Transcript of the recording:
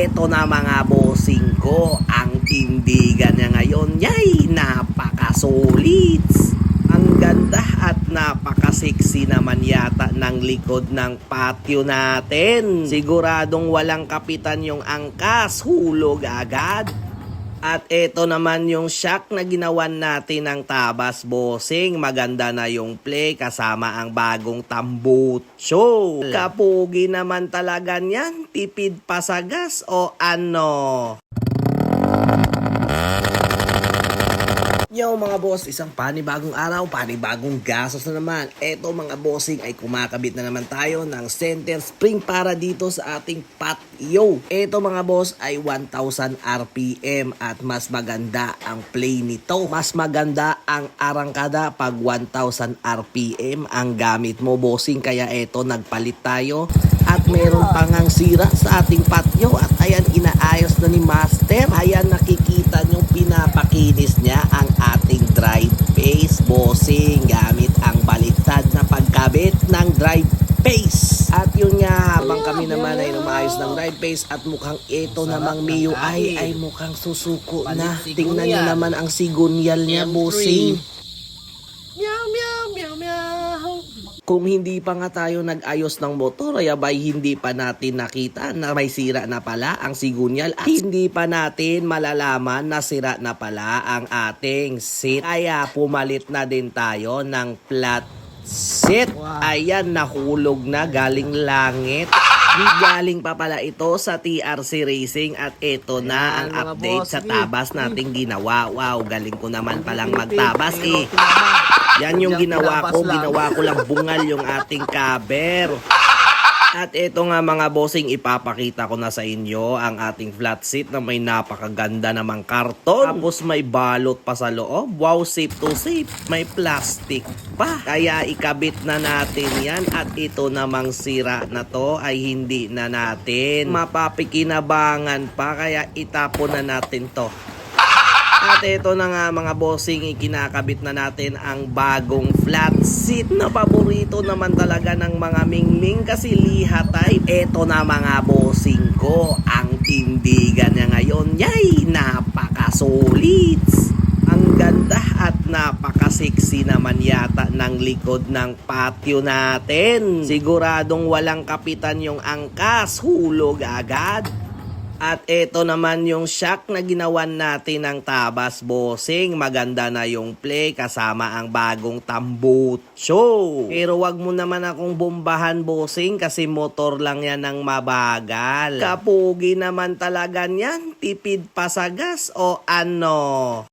eto na mga bossing ko, ang tindigan niya ngayon, yay, napaka-solid. Ang ganda at napaka-sexy naman yata ng likod ng patio natin. Siguradong walang kapitan yung angkas, hulog agad. At eto naman yung shock na ginawan natin ng tabas, bossing. Maganda na yung play kasama ang bagong tambutso. Kapugi naman talaga niyan, tipid pa sa gas o ano? Yo mga boss, isang panibagong araw, panibagong gastos na naman. Eto mga bossing ay kumakabit na naman tayo ng center spring para dito sa ating patio. Eto mga boss ay 1000 RPM at mas maganda ang play nito. Mas maganda ang arangkada pag 1000 RPM ang gamit mo, bossing. Kaya eto, nagpalit tayo at meron pang ang sira sa ating patio. At ayan, inaayos na ni Master. Ayan, nakikita nyo, pinapakinis niya ang ating drive face, bossing, gamit ang baliktad na pagkabit ng drive face. At yun nga, habang kami naman ay lumayos ng drive face at mukhang ito namang MIUI ay mukhang susuko na. Tingnan nyo naman ang sigunyal niya, bossing. Meow, meow, meow, meow. Kung hindi pa nga tayo nag-ayos ng motor, ay abay hindi pa natin nakita na may sira na pala ang sigunyal at hindi pa natin malalaman na sira na pala ang ating seat. Kaya pumalit na din tayo ng flat seat. Ayan, nahulog na galing langit. Galing pa pala ito sa TRC Racing at ito na ang update sa tabas nating ginawa. Wow, galing ko naman palang magtabas eh. Yan yung ginawa ko lang bungal yung ating cover. At ito nga mga bossing, ipapakita ko na sa inyo ang ating flat seat na may napakaganda namang karton. Tapos may balot pa sa loob. Wow, safe to safe. May plastic pa. Kaya ikabit na natin yan. At ito namang sira na to ay hindi na natin mapapikinabangan pa. Kaya itapon na natin to. At ito na nga mga bossing, ikinakabit na natin ang bagong flat seat na paborito naman talaga ng mga mingming kasi liha type. Ito na mga bossing ko, ang tindigan niya ngayon, yay, napaka-solid. Ang ganda at napaka-sexy naman yata ng likod ng patio natin. Siguradong walang kapitan yung angkas, hulog agad. At ito naman yung shock na ginawan natin ng tabas, bossing. Maganda na yung play kasama ang bagong tambutso. Pero wag mo naman akong bombahan, bossing, kasi motor lang yan ng mabagal. Kapugi naman talaga niyan, tipid pa sa gas o ano?